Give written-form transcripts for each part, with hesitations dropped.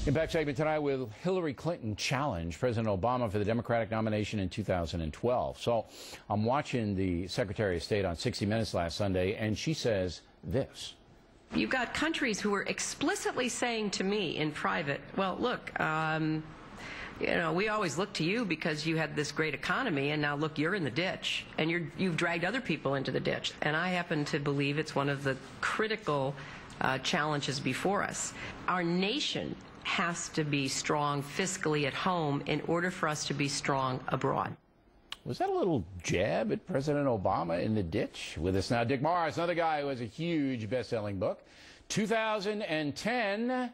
Impact segment tonight with Hillary Clinton challenged President Obama for the Democratic nomination in 2012. So I'm watching the Secretary of State on 60 Minutes last Sunday, and she says this. You've got countries who are explicitly saying to me in private, well, look, you know, we always look to you because you had this great economy, and now look, you're in the ditch, and you've dragged other people into the ditch. And I happen to believe it's one of the critical challenges before us. Our nation has to be strong fiscally at home in order for us to be strong abroad. Was that a little jab at President Obama in the ditch? With us now, Dick Morris, another guy who has a huge best-selling book, 2010,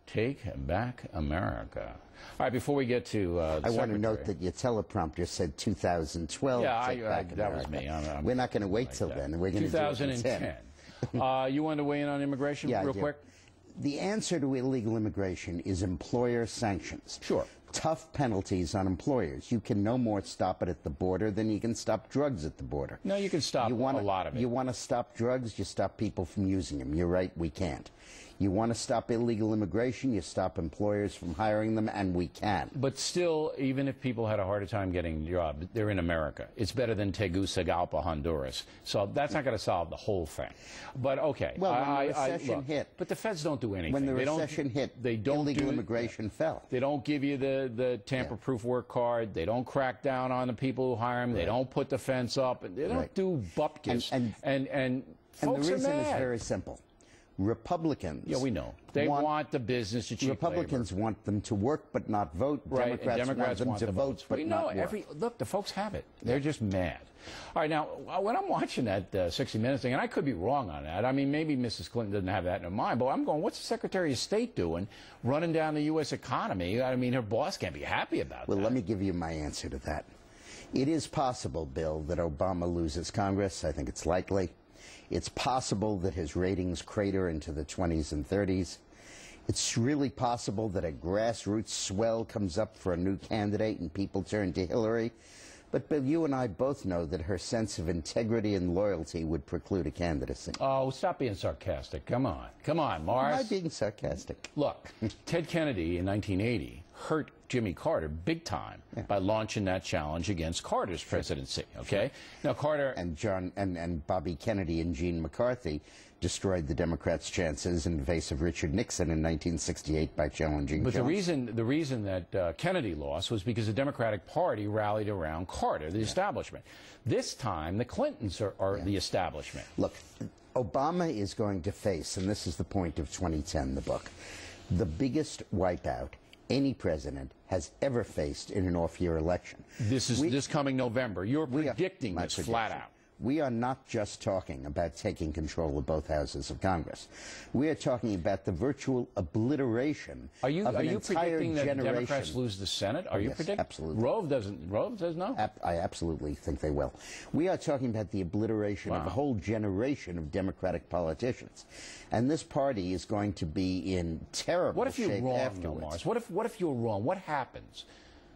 Take Back America. All right, before we get to I want to note that your teleprompter said 2012. Yeah, that was me. We're not going to wait till then. We're going to do it in 2010. You wanted to weigh in on immigration real quick? The answer to illegal immigration is employer sanctions. Sure. Tough penalties on employers. You can no more stop it at the border than you can stop drugs at the border. No, you can stop a lot of it. You want to stop drugs, you stop people from using them. You're right, we can't. You want to stop illegal immigration, you stop employers from hiring them, and we can. But still, even if people had a harder time getting a job, they're in America. It's better than Tegucigalpa, Honduras. So that's not going to solve the whole thing. But, okay. Well, when the recession hit... But the feds don't do anything. When the recession hit, illegal immigration fell. They don't give you the tamper-proof work card. They don't crack down on the people who hire them. They don't put the fence up. They don't do bupkis. And folks the reason are mad. is very simple. Republicans... Yeah, we know. They want the business to cheap Republicans labor. Want them to work but not vote. Right, Democrats want them to vote but not work. Look, the folks have it. They're just mad. All right, now, when I'm watching that 60 Minutes thing, and I could be wrong on that. I mean, maybe Mrs. Clinton doesn't have that in her mind, but I'm going, what's the Secretary of State doing running down the U.S. economy? I mean, her boss can't be happy about that. Well, let me give you my answer to that. It is possible, Bill, that Obama loses Congress. I think it's likely. It's possible that his ratings crater into the 20s and 30s. It's really possible that a grassroots swell comes up for a new candidate and people turn to Hillary. But, Bill, you and I both know that her sense of integrity and loyalty would preclude a candidacy. Oh, stop being sarcastic. Come on. Come on, Morris. Am I being sarcastic? Look, Ted Kennedy in 1980 hurt Jimmy Carter big time by launching that challenge against Carter's presidency, okay? Now, Carter... And Bobby Kennedy and Gene McCarthy destroyed the Democrats' chances in the face of Richard Nixon in 1968 by challenging But Johnson. the reason that Kennedy lost was because the Democratic Party rallied around Carter, the establishment. This time, the Clintons are the establishment. Look, Obama is going to face, and this is the point of 2010, the book, the biggest wipeout any president has ever faced in an off-year election. This coming November. You're predicting this flat out. We are not just talking about taking control of both houses of Congress. We are talking about the virtual obliteration of an entire generation. Predicting that Democrats lose the Senate? Are you predicting? Absolutely. Rove says no? I absolutely think they will. We are talking about the obliteration of a whole generation of Democratic politicians. And this party is going to be in terrible shape afterwards. What if you're wrong? What happens?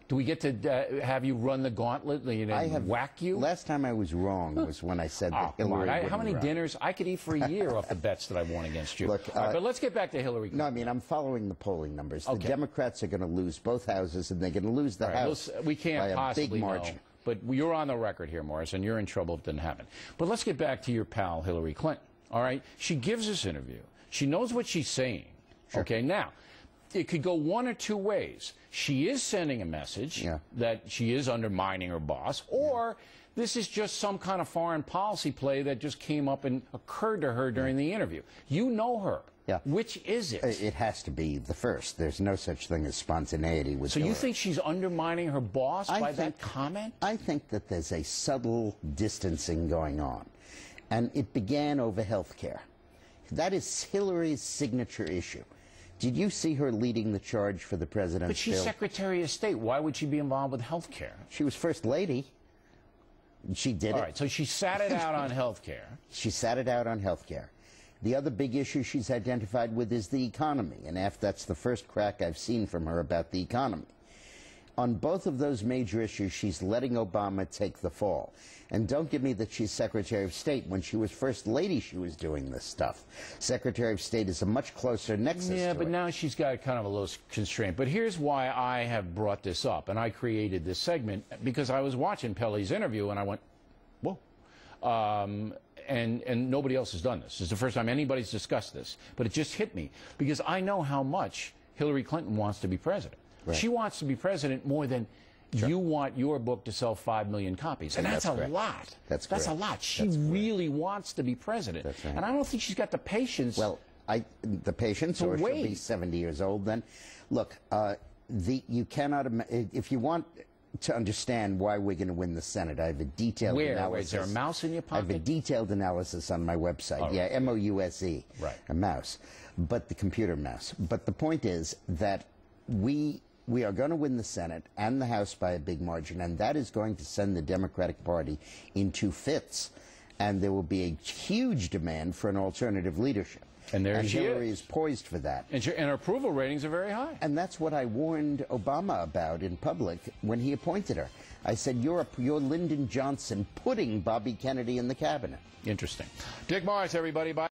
Do we get to have you run the gauntlet and whack you? Last time I was wrong was when I said that Hillary wouldn't How many run. dinners? I could eat for a year off the bets that I've won against you. Look, right, but let's get back to Hillary Clinton. No, I mean, I'm following the polling numbers. Okay. The Democrats are going to lose both houses, and they're going to lose the House we can't by a possibly big margin. know, but you're on the record here, Morris, and you're in trouble if it didn't happen. But let's get back to your pal, Hillary Clinton. All right? She gives this interview. She knows what she's saying. Sure. Okay, now, it could go one or two ways. She is sending a message that she is undermining her boss, or this is just some kind of foreign policy play that just came up and occurred to her during the interview. You know her. Yeah. Which is it? It has to be the first. There's no such thing as spontaneity with Hillary. You think she's undermining her boss by that comment? I think that there's a subtle distancing going on, and it began over health care. That is Hillary's signature issue. Did you see her leading the charge for the president's But she's bill? Secretary of State. Why would she be involved with health care? She was First Lady. She did it. All right, so she sat it out on health care. She sat it out on health care. The other big issue she's identified with is the economy, and that's the first crack I've seen from her about the economy. On both of those major issues, she's letting Obama take the fall. And don't give me that she's Secretary of State. When she was First Lady, she was doing this stuff. Secretary of State is a much closer nexus to Yeah, but it. now she's got kind of a little constraint. But here's why I have brought this up, and I created this segment because I was watching Pelley's interview, and I went, whoa. And nobody else has done this. It's the first time anybody's discussed this. But it just hit me because I know how much Hillary Clinton wants to be president. Right. She wants to be president more than you want your book to sell 5 million copies. And that's a lot. That's a lot. She really wants to be president. That's right. And I don't think she's got the patience. Well, the patience, or she'll be 70 years old then. Look, you cannot, if you want to understand why we're going to win the Senate, I have a detailed analysis. Is there a mouse in your pocket? I have a detailed analysis on my website. Right. Yeah, M-O-U-S-E. Right. A mouse. But the computer mouse. But the point is that we are going to win the Senate and the House by a big margin, and that is going to send the Democratic Party into fits. And there will be a huge demand for an alternative leadership. And there she Hillary is poised for that. And her approval ratings are very high. And that's what I warned Obama about in public when he appointed her. I said, you're Lyndon Johnson putting Bobby Kennedy in the cabinet. Interesting. Dick Morris, everybody. Bye.